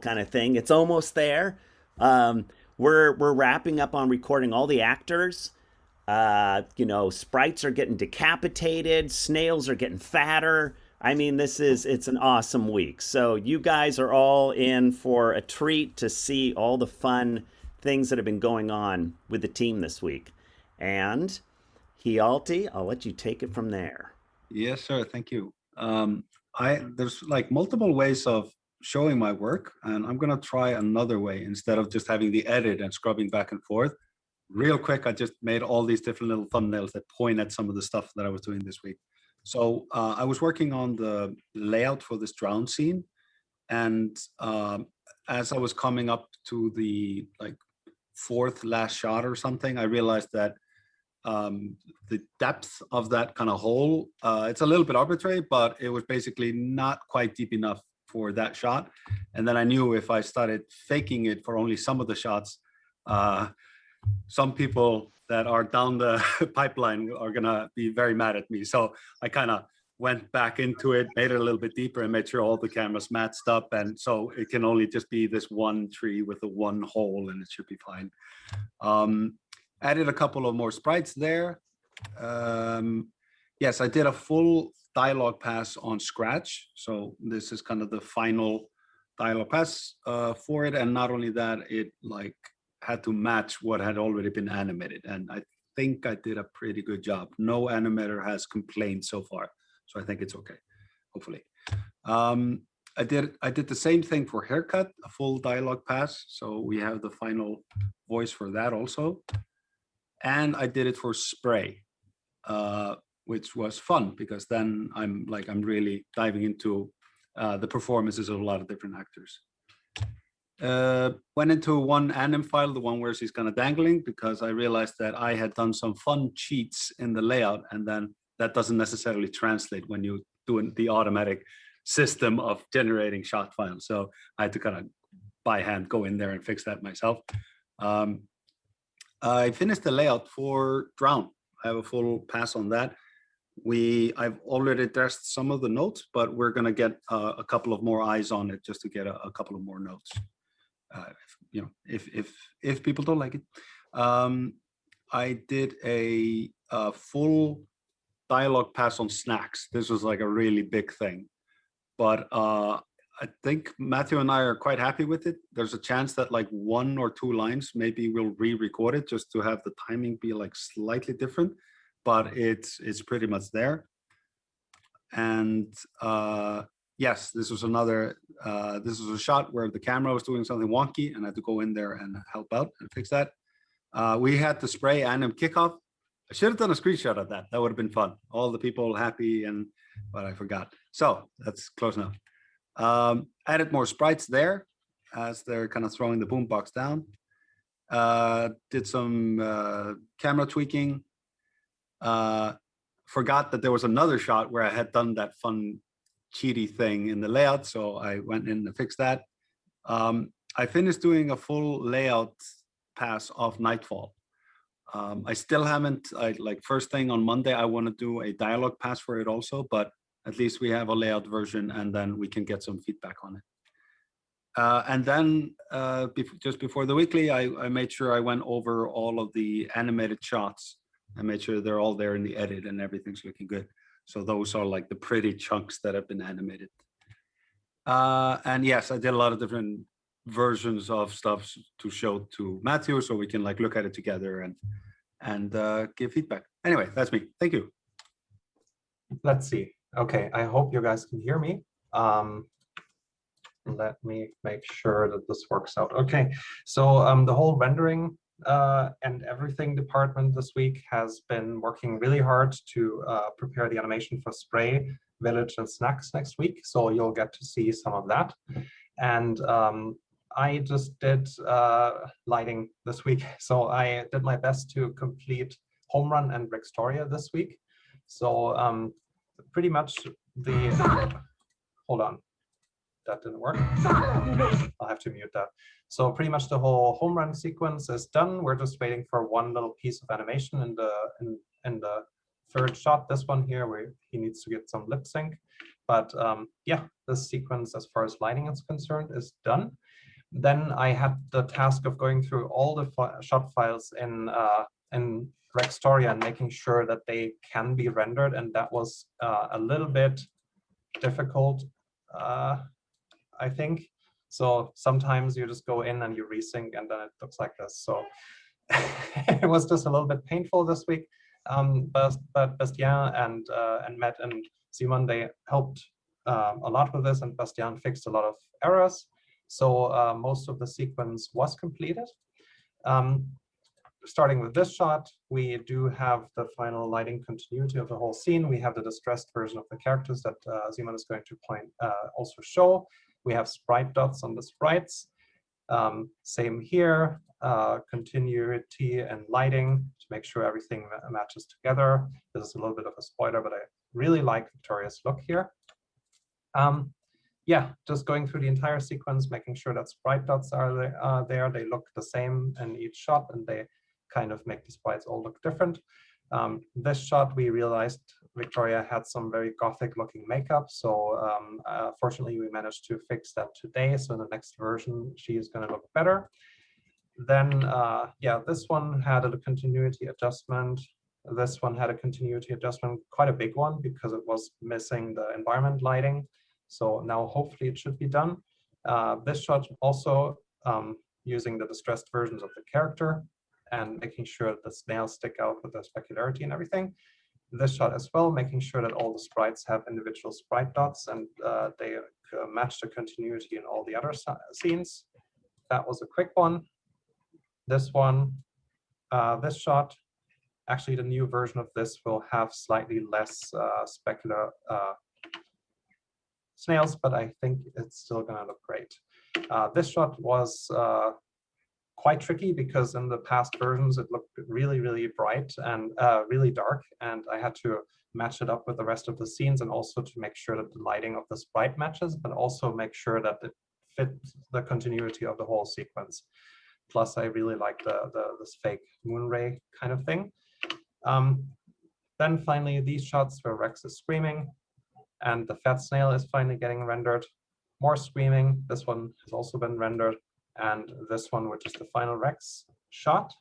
kind of thing. It's almost there. Um, we're wrapping up on recording all the actors. Sprites are getting decapitated, snails are getting fatter. I mean, it's an awesome week. So you guys are all in for a treat to see all the fun things that have been going on with the team this week. And Hjalti, I'll let you take it from there. Yes, sir. Thank you. I There's like multiple ways of showing my work, and I'm gonna try another way instead of just having the edit and scrubbing back and forth. Real quick, I just made all these different little thumbnails that point at some of the stuff that I was doing this week. So I was working on the layout for this drown scene, and as I was coming up to the like fourth last shot or something, I realized that the depth of that kind of hole, it's a little bit arbitrary, but it was basically not quite deep enough for that shot. And then I knew if I started faking it for only some of the shots, some people that are down the pipeline are gonna be very mad at me. So I kind of went back into it, made it a little bit deeper, and made sure all the cameras matched up. And so it can only just be this one tree with the one hole, and it should be fine. Added a couple of more sprites there. Yes, I did a full dialogue pass on Scratch. So this is kind of the final dialogue pass for it. And not only that, it like had to match what had already been animated. And I think I did a pretty good job. No animator has complained so far. So I think it's okay, hopefully. I did the same thing for Haircut, a full dialogue pass. So we have the final voice for that also. And I did it for Spray, which was fun because then I'm really diving into the performances of a lot of different actors. Went into one anim file, the one where she's kind of dangling, because I realized that I had done some fun cheats in the layout, and then that doesn't necessarily translate when you do the automatic system of generating shot files. So I had to kind of by hand go in there and fix that myself. I finished the layout for Drown. I have a full pass on that. I've already addressed some of the notes, but we're going to get a couple of more eyes on it just to get a couple of more notes. If people don't like it. I did a full dialogue pass on snacks. This was like a really big thing, but I think Matthew and I are quite happy with it. There's a chance that like 1 or 2 lines, maybe we'll re-record it just to have the timing be like slightly different, but it's pretty much there. And yes, this was a shot where the camera was doing something wonky and I had to go in there and help out and fix that. We had the Spray anim kickoff. I should have done a screenshot of that. That would have been fun. All the people happy, but I forgot. So that's close enough. Added more sprites there as they're kind of throwing the boombox down. Did some camera tweaking. Forgot that there was another shot where I had done that fun cheaty thing in the layout, so I went in and fixed that. I finished doing a full layout pass of Nightfall. I still haven't, first thing on Monday, I want to do a dialogue pass for it also, but at least we have a layout version and then we can get some feedback on it. And then just before the weekly, I made sure I went over all of the animated shots and made sure they're all there in the edit and everything's looking good. So those are like the pretty chunks that have been animated. And yes, I did a lot of different versions of stuff to show to Matthew so we can like look at it together and give feedback. Anyway, that's me. Thank you. Let's see. Okay, I hope you guys can hear me. Let me make sure that this works out. Okay, so the whole rendering and everything department this week has been working really hard to prepare the animation for Spray, Village, and Snacks next week. So you'll get to see some of that. And I just did lighting this week. So I did my best to complete Home Run and Rextoria this week. So pretty much hold on, that didn't work. I'll have to mute that. So pretty much the whole home run sequence is done. We're just waiting for one little piece of animation in the third shot, this one here, where he needs to get some lip sync. But yeah, this sequence, as far as lighting is concerned, is done. Then I had the task of going through all the shot files in Rextoria and making sure that they can be rendered, and that was a little bit difficult, I think. So sometimes you just go in and you resync, and then it looks like this. So it was just a little bit painful this week. But Bastien and Matt and Simon, they helped a lot with this, and Bastien fixed a lot of errors. So most of the sequence was completed. Starting with this shot, we do have the final lighting continuity of the whole scene. We have the distressed version of the characters that Simon is going to also show. We have sprite dots on the sprites. Same here, continuity and lighting to make sure everything matches together. This is a little bit of a spoiler, but I really like Victoria's look here. Yeah, just going through the entire sequence, making sure that sprite dots are there. They look the same in each shot, and they kind of make the sprites all look different. This shot, we realized Victoria had some very gothic looking makeup. So fortunately, we managed to fix that today. So in the next version, she is going to look better. Then, yeah, this one had a continuity adjustment. This one had a continuity adjustment, quite a big one, because it was missing the environment lighting. So now hopefully it should be done. This shot also using the distressed versions of the character and making sure that the snails stick out with the specularity and everything. This shot as well, making sure that all the sprites have individual sprite dots and they match the continuity in all the other scenes. That was a quick one. This one, this shot, actually the new version of this will have slightly less specular snails, but I think it's still gonna look great. This shot was quite tricky because in the past versions it looked really, really bright and really dark, and I had to match it up with the rest of the scenes, and also to make sure that the lighting of the sprite matches, but also make sure that it fits the continuity of the whole sequence. Plus, I really like this fake moon ray kind of thing. Then finally, these shots where Rex is screaming and the fat snail is finally getting rendered. More screaming. This one has also been rendered. And this one, which is the final Rex shot.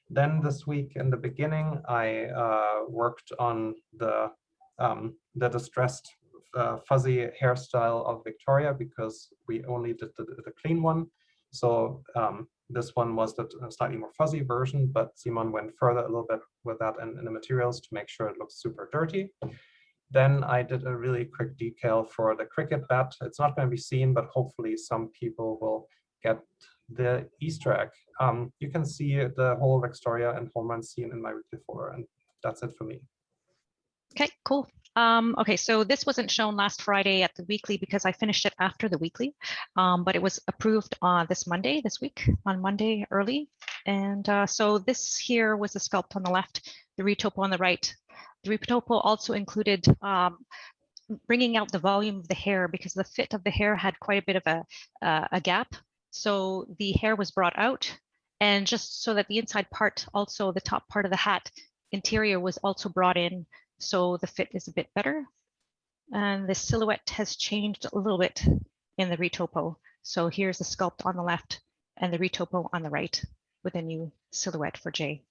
Then this week in the beginning, I worked on the distressed fuzzy hairstyle of Victoria, because we only did the clean one. So this one was the slightly more fuzzy version, but Simon went further a little bit with that in the materials to make sure it looks super dirty. Then I did a really quick decal for the cricket bat. It's not going to be seen, but hopefully some people will get the Easter egg. You can see the whole Rextoria and home run scene in my weekly folder, and that's it for me. Okay, cool. Okay, so this wasn't shown last Friday at the weekly because I finished it after the weekly, but it was approved on this week, on Monday early. And so this here was the sculpt on the left, the retopo on the right. The retopo also included bringing out the volume of the hair, because the fit of the hair had quite a bit of a gap. So the hair was brought out, and just so that the inside part, also the top part of the hat interior, was also brought in, so the fit is a bit better. And the silhouette has changed a little bit in the retopo. So here's the sculpt on the left and the retopo on the right with a new silhouette for Jay.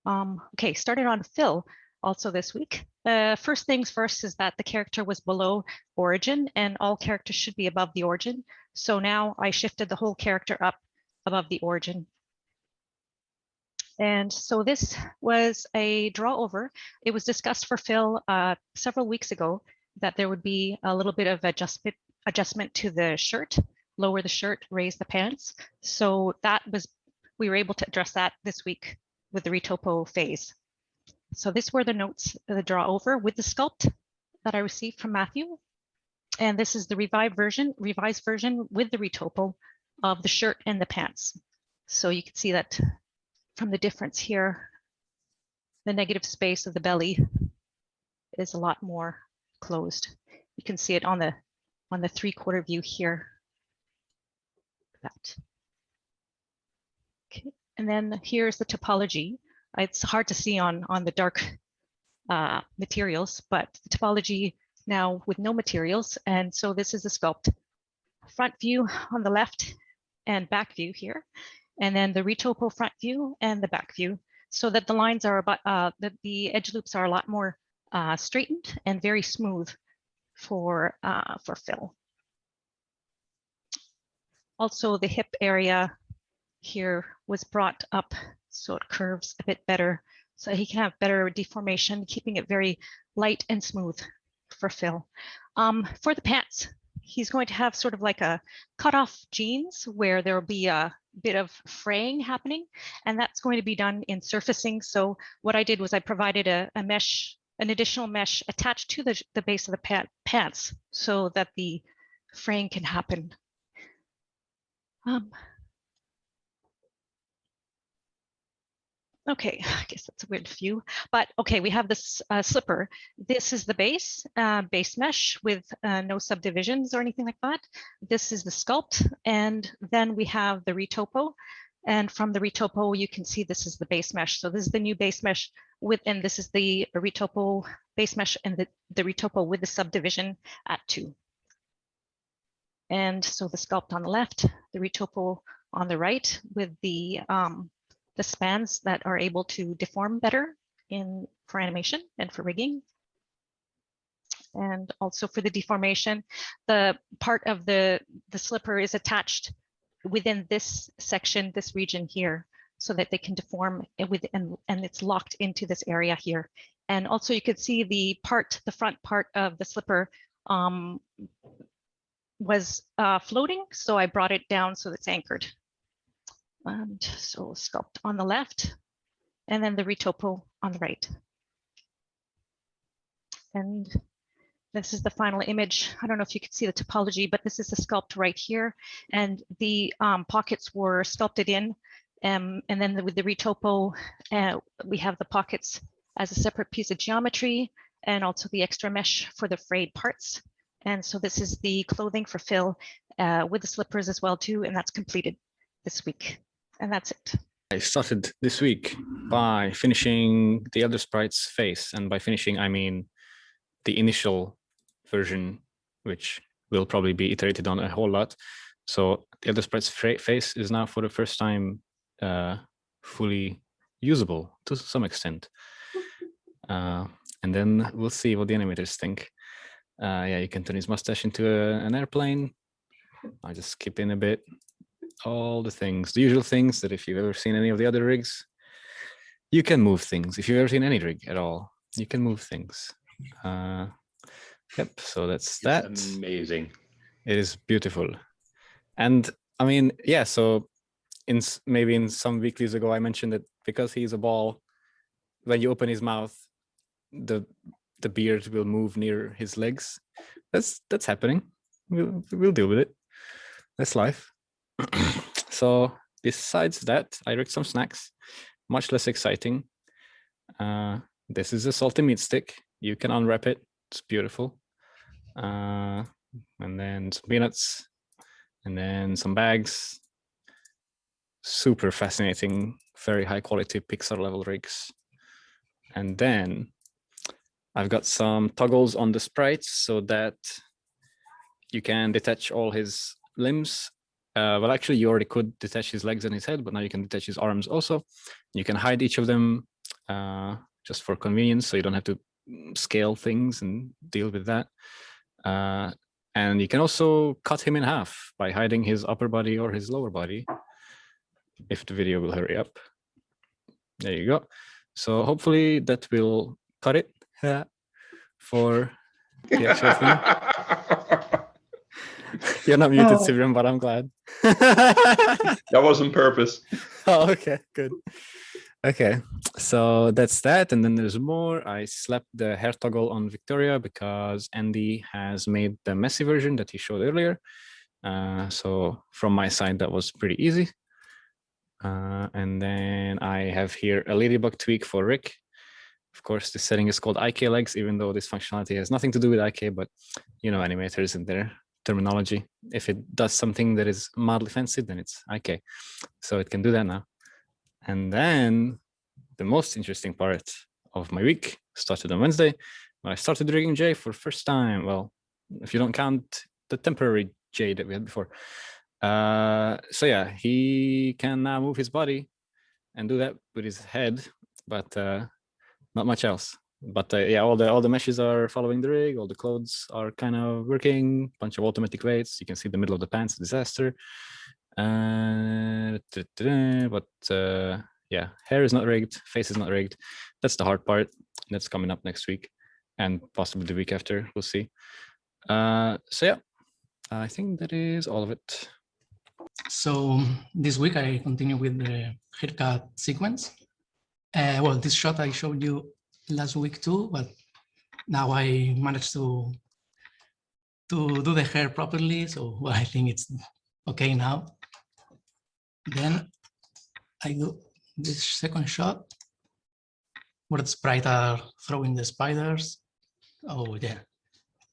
Okay, started on Phil also this week. First things first is that the character was below origin, and all characters should be above the origin. So now I shifted the whole character up above the origin. And so this was a draw over. It was discussed for Phil several weeks ago that there would be a little bit of adjustment to the shirt, lower the shirt, raise the pants. So we were able to address that this week with the retopo phase. So this were the notes, the draw over with the sculpt that I received from Matthew. And this is the revised version with the retopo of the shirt and the pants. So you can see that from the difference here, the negative space of the belly is a lot more closed. You can see it on the 3/4 view here. That. Okay, and then here's the topology. It's hard to see on the dark materials, but the topology now with no materials. And so this is the sculpt front view on the left and back view here, and then the retopo front view and the back view, so that the lines are about the edge loops are a lot more straightened and very smooth for fill. Also, the hip area here was brought up so it curves a bit better, so he can have better deformation, keeping it very light and smooth for fill. For the pants, he's going to have sort of like a cutoff jeans where there will be a bit of fraying happening, and that's going to be done in surfacing. So what I did was I provided a mesh, an additional mesh attached to the base of the pants so that the fraying can happen. Okay, I guess that's a weird view, but okay, we have this slipper. This is the base mesh with no subdivisions or anything like that. This is the sculpt, and then we have the retopo. And from the retopo, you can see this is the base mesh. So this is the new base mesh and this is the retopo base mesh and the retopo with the subdivision at 2. And so the sculpt on the left, the retopo on the right with the spans that are able to deform better for animation and for rigging. And also for the deformation, the part of the slipper is attached within this section, this region here, so that they can deform it and it's locked into this area here. And also you could see the front part of the slipper was floating, so I brought it down so it's anchored. And so sculpt on the left, and then the retopo on the right. And this is the final image. I don't know if you can see the topology, but this is the sculpt right here. And the pockets were sculpted in. And then with the retopo, we have the pockets as a separate piece of geometry and also the extra mesh for the frayed parts. And so this is the clothing for fill with the slippers as well too, and that's completed this week. And that's it. I started this week by finishing the other sprite's face, and by finishing I mean the initial version, which will probably be iterated on a whole lot. So the other sprite's face is now for the first time fully usable to some extent. And then we'll see what the animators think. Yeah, you can turn his mustache into an airplane. I'll just skip in a bit. All the things, the usual things that if you've ever seen any of the other rigs, you can move things. If you've ever seen any rig at all, you can move things. Yep, so that's that. It's amazing. It is beautiful. And I mean, yeah, so maybe in some weeklies ago, I mentioned that because he's a ball, when you open his mouth, the beard will move near his legs. That's happening. We'll deal with it. That's life. So besides that, I rigged some snacks, much less exciting. This is a salty meat stick. You can unwrap it. It's beautiful. And then some peanuts, and then some bags. Super fascinating, very high quality Pixar level rigs. And then I've got some toggles on the sprites so that you can detach all his limbs. Well, actually, you already could detach his legs and his head, but now you can detach his arms also. You can hide each of them just for convenience, so you don't have to scale things and deal with that. And you can also cut him in half by hiding his upper body or his lower body, if the video will hurry up. There you go. So hopefully that will cut it for the actual thing. You're not muted, Sivram, but I'm glad. That was on purpose. Oh, okay, good. Okay, so that's that. And then there's more. I slapped the hair toggle on Victoria because Andy has made the messy version that he showed earlier. So from my side, that was pretty easy. And then I have here a ladybug tweak for Rick. Of course, this setting is called IK legs, even though this functionality has nothing to do with IK, but you know, animators and their terminology. If it does something that is mildly fancy, then it's IK. So it can do that now. And then the most interesting part of my week started on Wednesday when I started rigging J for the first time. Well, if you don't count the temporary Jade that we had before. So yeah, he can now move his body and do that with his head, but not much else. But yeah, all the meshes are following the rig. All the clothes are kind of working. Bunch of automatic weights. You can see the middle of the pants disaster. But yeah, hair is not rigged. Face is not rigged. That's the hard part. That's coming up next week, and possibly the week after. We'll see. So yeah, I think that is all of it. So this week I continue with the haircut sequence. Well, this shot I showed you last week too, but now I managed to do the hair properly. So well, I think it's okay now. Then I do this second shot where the Sprite are throwing the spiders. Oh yeah,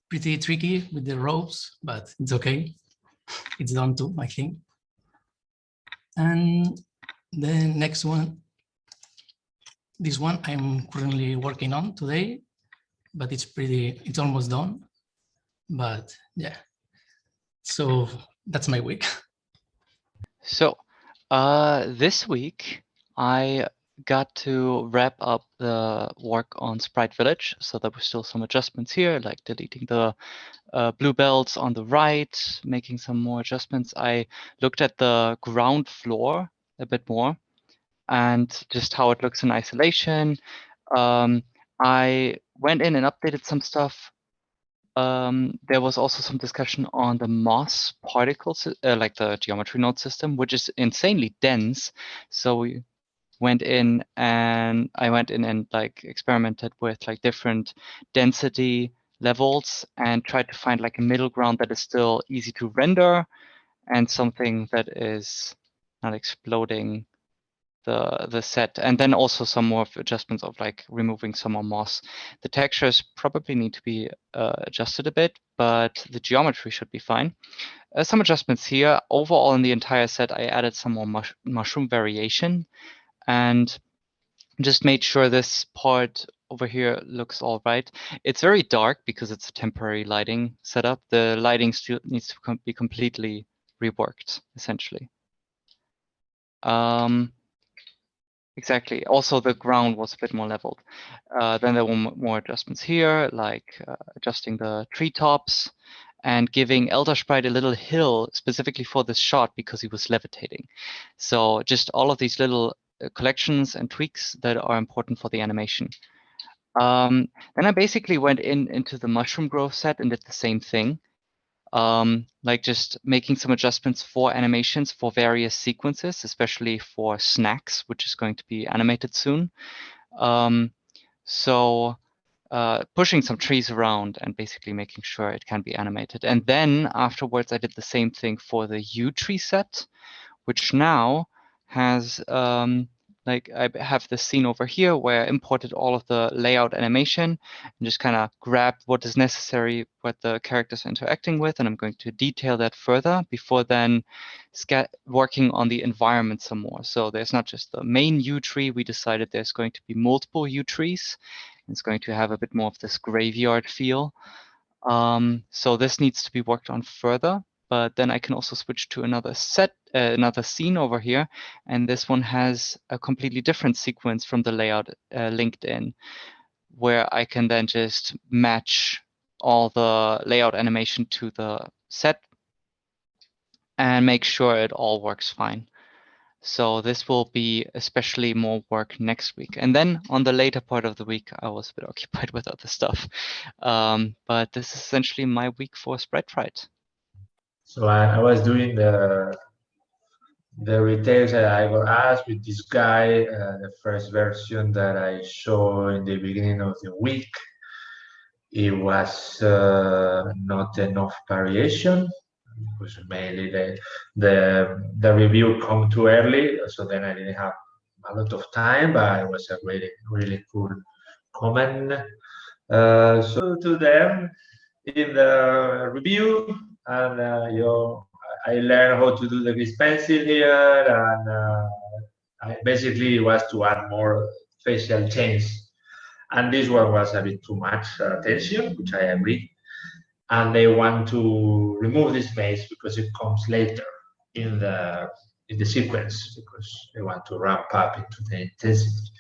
pretty tricky with the ropes, but it's okay. It's done too, I think. And the next one, this one I'm currently working on today, but it's almost done. But yeah, so that's my week. So this week I got to wrap up the work on Sprite Village. So there were still some adjustments here, like deleting the blue belts on the right, making some more adjustments. I looked at the ground floor a bit more and just how it looks in isolation. I went in and updated some stuff. There was also some discussion on the moss particles, like the geometry node system, which is insanely dense. So we went in and I went in and like experimented with like different density levels and tried to find like a middle ground that is still easy to render and something that is not exploding the set, and then also some more adjustments of like removing some more moss. The textures probably need to be adjusted a bit, but the geometry should be fine. Some adjustments here. Overall in the entire set, I added some more mushroom variation and just made sure this part over here looks all right. It's very dark because it's a temporary lighting setup. The lighting still needs to be completely reworked, essentially. Exactly. Also, the ground was a bit more leveled. Then there were more adjustments here, like adjusting the treetops and giving Elder Sprite a little hill specifically for this shot because he was levitating. So just all of these little collections and tweaks that are important for the animation. Then I basically went into the mushroom growth set and did the same thing. Like just making some adjustments for animations for various sequences, especially for snacks, which is going to be animated soon. Pushing some trees around and basically making sure it can be animated. And then afterwards, I did the same thing for the U tree set, which now has like I have this scene over here where I imported all of the layout animation and just kind of grabbed what is necessary, what the characters are interacting with, and I'm going to detail that further before then working on the environment some more. So there's not just the main U tree. We decided there's going to be multiple U trees. It's going to have a bit more of this graveyard feel. So this needs to be worked on further. But then I can also switch to another another scene over here. And this one has a completely different sequence from the layout linked in, where I can then just match all the layout animation to the set and make sure it all works fine. So this will be especially more work next week. And then on the later part of the week, I was a bit occupied with other stuff. But this is essentially my week for Sprite Fright. So I was doing the retails that I got asked with this guy, the first version that I showed in the beginning of the week. It was not enough variation. It was mainly the review come too early, so then I didn't have a lot of time, but it was a really cool comment. So to them in the review, and I learned how to do the grease pencil here, and basically it was to add more facial change. And this one was a bit too much attention, which I agree. and they want to remove this maze because it comes later in the sequence, because they want to ramp up into the intensity.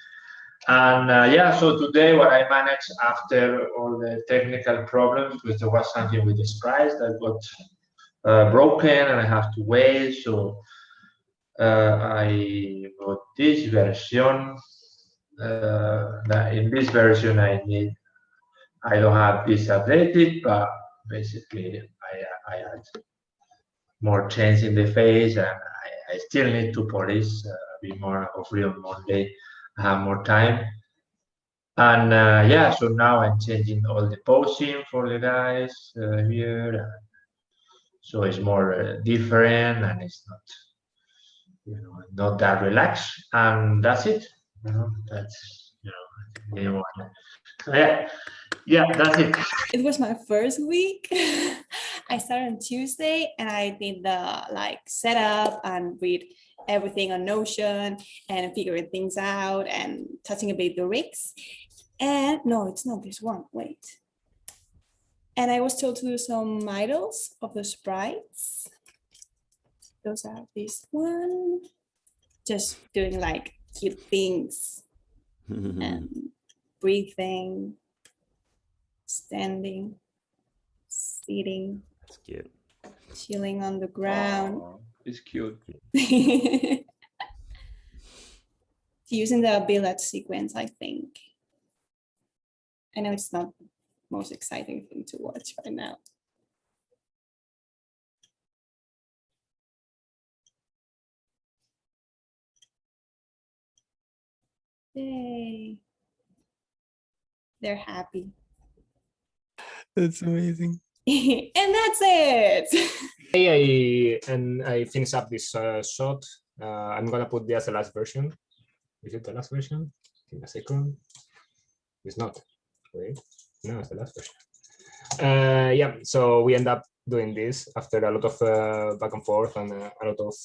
And yeah, so today what I managed after all the technical problems, because there was something with the sprites that got broken and I have to wait. So I got this version. That in this version I don't have this updated, but basically I had more change in the face, and I still need to polish a bit more. Hopefully on Monday I have more time. And yeah, so now I'm changing all the posing for the guys here, so it's more different, and it's not, not that relaxed, and that's it. That's so yeah, that's it. It was my first week. I started on Tuesday and I did the setup and read everything on Notion and figuring things out and touching a bit the rigs. And no, it's not this one, wait. And I was told to do some idols of the sprites. Those are this one. Just doing cute things and breathing, standing, sitting. That's cute. Chilling on the ground. Oh, it's cute. Using the billet sequence, I think. I know it's not the most exciting thing to watch right now. Yay. They're happy. That's amazing. And that's it. I finish up this shot. I'm gonna put this as the last version. Is it the last version? In a second. It's not. Wait. No, it's the last version. Yeah, so we end up doing this after a lot of back and forth and a lot of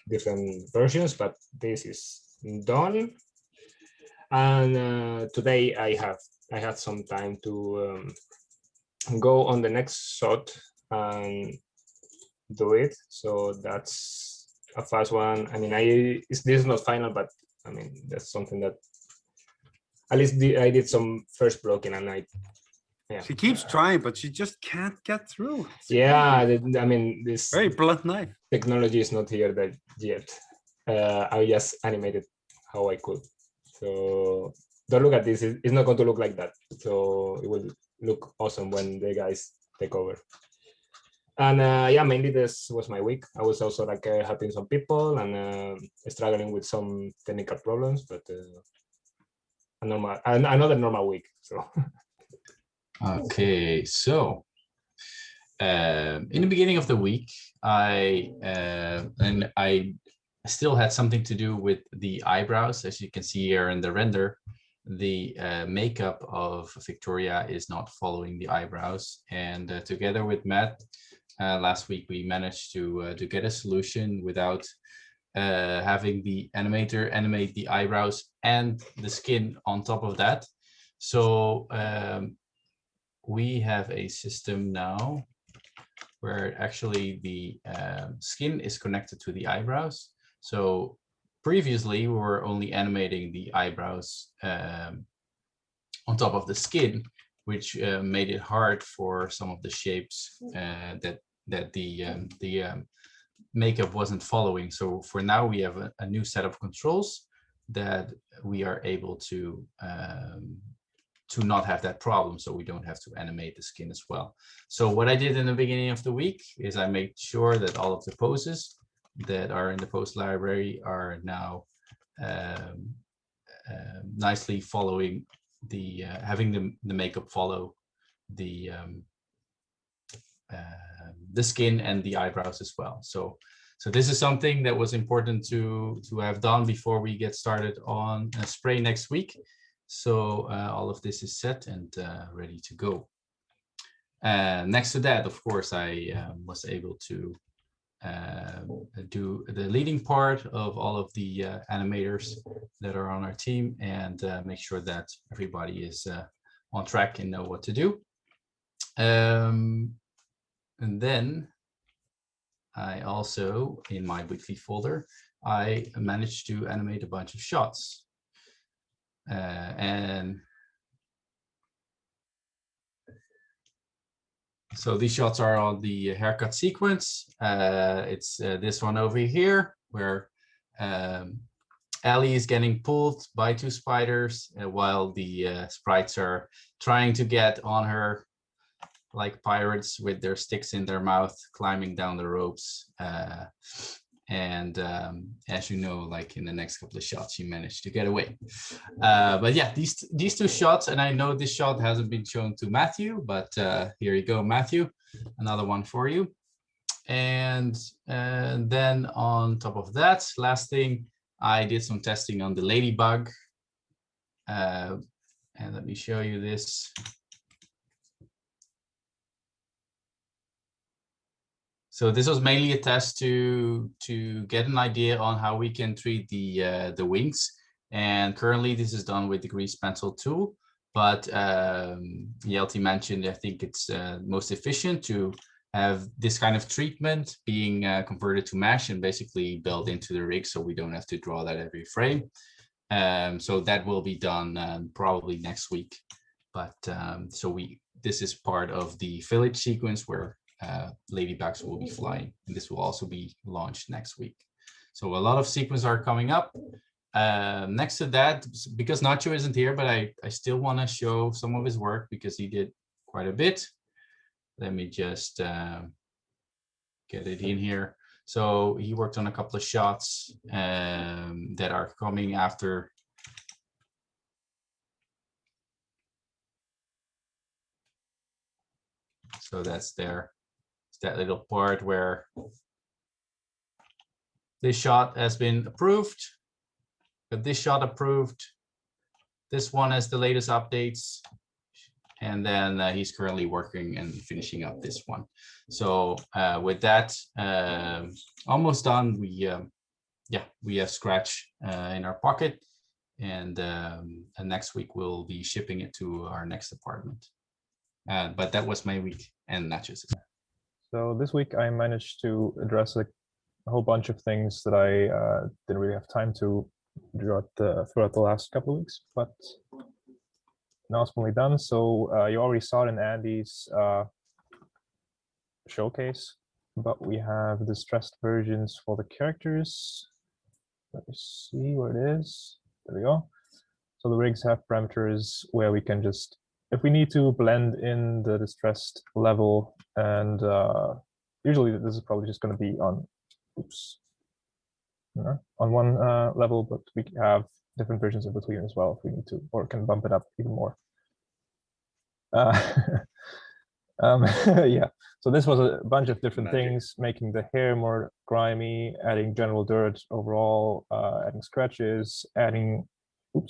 different versions, but this is done. And today I had some time to go on the next shot and do it. So that's a fast one. I mean, this is not final, but I mean, that's something that at least I did some first blocking, and yeah. She keeps trying, but she just can't get through. Yeah, I mean, this very blunt knife technology is not here yet. I just animated how I could. So don't look at this. It's not going to look like that. So it will look awesome when the guys take over. And yeah, mainly this was my week. I was also helping some people and struggling with some technical problems, but another normal week. So okay, so in the beginning of the week, I still had something to do with the eyebrows. As you can see here in the render, the makeup of Victoria is not following the eyebrows. And together with Matt, last week we managed to get a solution without having the animator animate the eyebrows and the skin on top of that. So we have a system now where actually the skin is connected to the eyebrows. So previously we were only animating the eyebrows on top of the skin, which made it hard for some of the shapes that the makeup wasn't following. So for now we have a new set of controls that we are able to not have that problem, so we don't have to animate the skin as well. So what I did in the beginning of the week is I made sure that all of the poses that are in the pose library are now nicely following the having the makeup follow the skin and the eyebrows as well. So this is something that was important to have done before we get started on spray next week. So all of this is set and ready to go. Next to that, of course, I was able to do the leading part of all of the animators that are on our team and make sure that everybody is on track and know what to do. And then I also, in my weekly folder, I managed to animate a bunch of shots. And so these shots are on the haircut sequence. It's this one over here where Ellie is getting pulled by two spiders while the sprites are trying to get on her like pirates with their sticks in their mouth, climbing down the ropes. And as you know, like in the next couple of shots, she managed to get away. But yeah, these two shots, and I know this shot hasn't been shown to Matthew, but here you go, Matthew, another one for you. And then on top of that, last thing, I did some testing on the ladybug. And let me show you this. So this was mainly a test to get an idea on how we can treat the wings. And currently this is done with the grease pencil tool. But Hjalti mentioned, I think it's most efficient to have this kind of treatment being converted to mesh and basically built into the rig, so we don't have to draw that every frame. So that will be done probably next week. But this is part of the village sequence where ladybugs will be flying, and this will also be launched next week. So a lot of sequences are coming up. Next to that, because Nacho isn't here, but I still want to show some of his work because he did quite a bit. Let me just get it in here. So he worked on a couple of shots that are coming after. So that's there. It's that little part where this shot has been approved, but this shot approved. This one has the latest updates. And then he's currently working and finishing up this one. So with that, almost done. We have Scratch in our pocket, and next week we'll be shipping it to our next apartment. But that was my week, and Nachos. So this week I managed to address a whole bunch of things that I didn't really have time to throughout the last couple of weeks, but now it's fully done. So you already saw it in Andy's showcase, but we have distressed versions for the characters. Let me see where it is. There we go. So the rigs have parameters where we can just, if we need to, blend in the distressed level, and usually this is probably just going to be on, on one level, but we have different versions in between as well if we need to, or can bump it up even more. Yeah, so this was a bunch of different things, making the hair more grimy, adding general dirt overall, adding scratches, adding, oh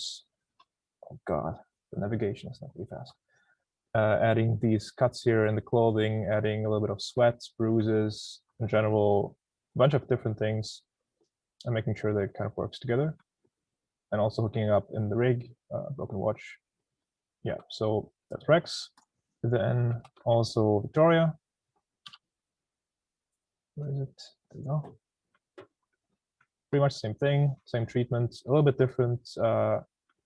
god, the navigation is not really fast. Adding these cuts here in the clothing, adding a little bit of sweat, bruises, in general, a bunch of different things, and making sure that it kind of works together. And also hooking up in the rig, broken watch. Yeah, so that's Rex. Then also Victoria. Where is it? There we go. Pretty much the same thing, same treatment, a little bit different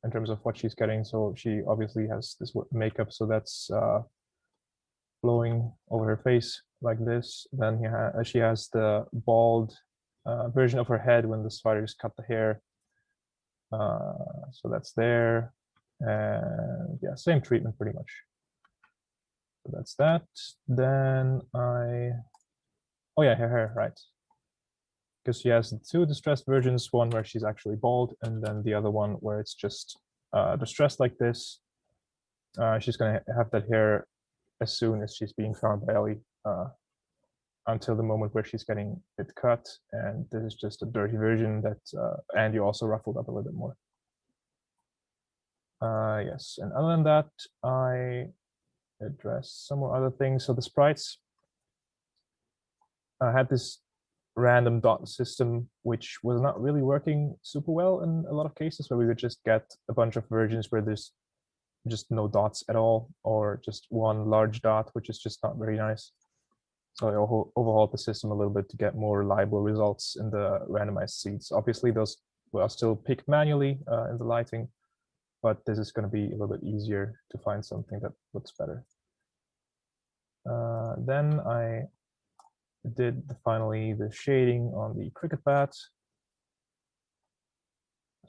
in terms of what she's getting. So she obviously has this makeup, so that's flowing over her face like this. Then she has the bald version of her head when the spiders cut the hair. So that's there. And yeah, same treatment pretty much. So that's that. Then oh yeah, her hair, right. Because she has two distressed versions, one where she's actually bald, and then the other one where it's just distressed like this. She's gonna have that hair as soon as she's being found by Ellie, until the moment where she's getting it cut. And this is just a dirty version that Andy also ruffled up a little bit more. Yes, and other than that, I addressed some more other things. So the sprites, I had this random dot system, which was not really working super well in a lot of cases, where we would just get a bunch of versions where there's just no dots at all, or just one large dot, which is just not very nice. overhauled the system a little bit to get more reliable results in the randomized seeds. Obviously, those are still picked manually in the lighting, but this is going to be a little bit easier to find something that looks better. Then I did finally the shading on the cricket bat.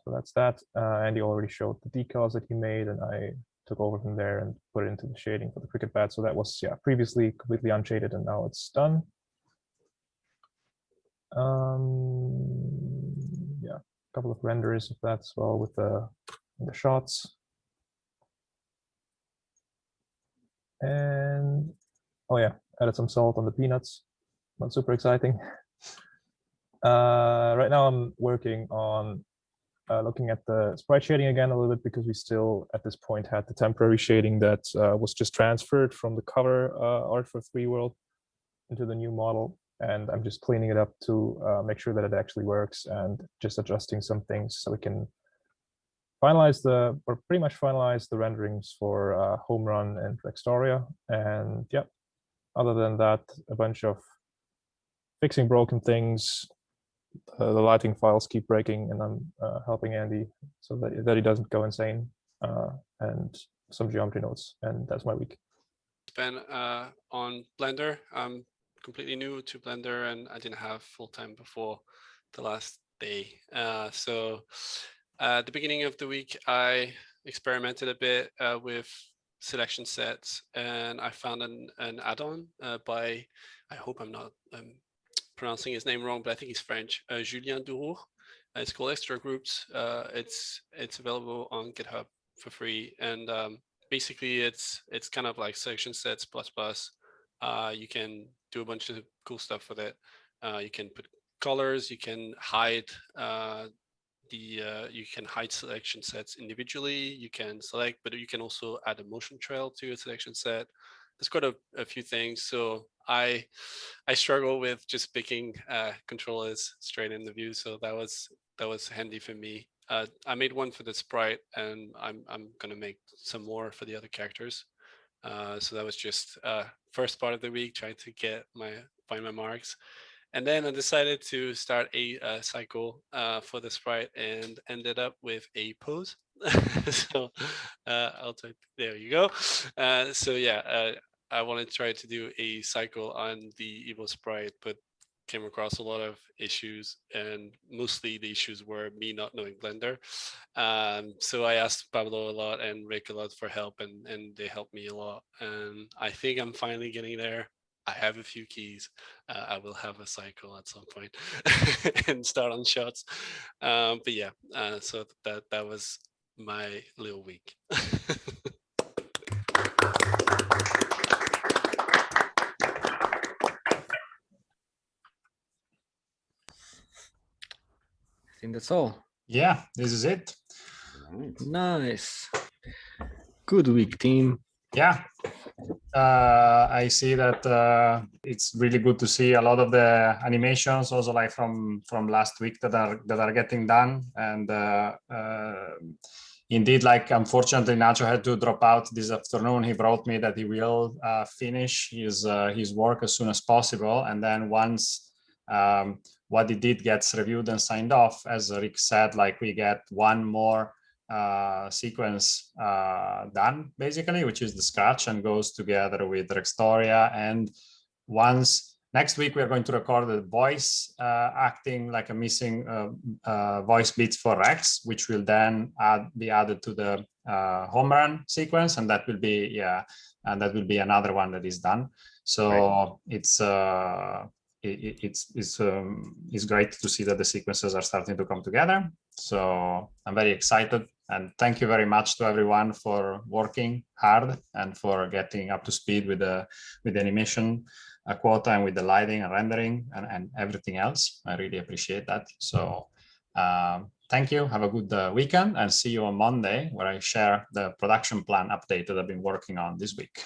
So that's that. Andy already showed the decals that he made, and I took over from there and put it into the shading for the cricket bat. So that was previously completely unshaded, and now it's done. Yeah, a couple of renders of that as well with the shots. And oh yeah, added some salt on the peanuts. Not super exciting. Right now I'm working on looking at the sprite shading again a little bit, because we still at this point had the temporary shading that was just transferred from the cover art for 3 World into the new model. And I'm just cleaning it up to make sure that it actually works, and just adjusting some things so we can finalize pretty much finalize the renderings for Home Run and Rextoria. And yeah, other than that, a bunch of fixing broken things. The lighting files keep breaking, and I'm helping Andy so that he doesn't go insane, and some geometry notes. And that's my week. Been on Blender. I'm completely new to Blender, and I didn't have full time before the last day. So at the beginning of the week, I experimented a bit with selection sets, and I found an add-on by, I hope I'm not pronouncing his name wrong, but I think he's French, Julien. It's called Extra Groups. It's available on GitHub for free, and basically it's kind of like selection sets plus. You can do a bunch of cool stuff with it. You can put colors, you can hide you can hide selection sets individually. You can select, but you can also add a motion trail to a selection set. There's quite a few things. So I struggle with just picking controllers straight in the view. So that was handy for me. I made one for the sprite, and I'm gonna make some more for the other characters. So that was just first part of the week, trying to find my marks. And then I decided to start a cycle for the sprite, and ended up with a pose. So I'll type, there you go. So yeah, I wanted to try to do a cycle on the Evo sprite, but came across a lot of issues, and mostly the issues were me not knowing Blender. So I asked Pablo a lot and Rick a lot for help, and they helped me a lot. And I think I'm finally getting there. I have a few keys. I will have a cycle at some point and start on shots. But yeah, so that was my little week. I think that's all. Yeah, this is it. Nice. Good week, team. Yeah. I see that it's really good to see a lot of the animations also, like from last week, that are getting done. And indeed, like, unfortunately, Nacho had to drop out this afternoon. He wrote me that he will finish his work as soon as possible, and then once what he did gets reviewed and signed off, as Rick said, like, we get one more sequence done, basically, which is the scratch, and goes together with Rextoria. And once next week, we are going to record the voice acting, like a missing voice beats for Rex, which will then be added to the home run sequence, and that will be another one that is done. So right. It's great to see that the sequences are starting to come together. So I'm very excited, and thank you very much to everyone for working hard and for getting up to speed with the animation quota, and with the lighting and rendering and everything else. I really appreciate that. So thank you. Have a good weekend, and see you on Monday, where I share the production plan update that I've been working on this week.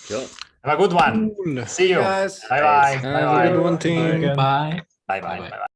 Cool. Have a good one. Cool. See you. Yes. Bye bye. Have a good one, team. Bye bye. Bye bye.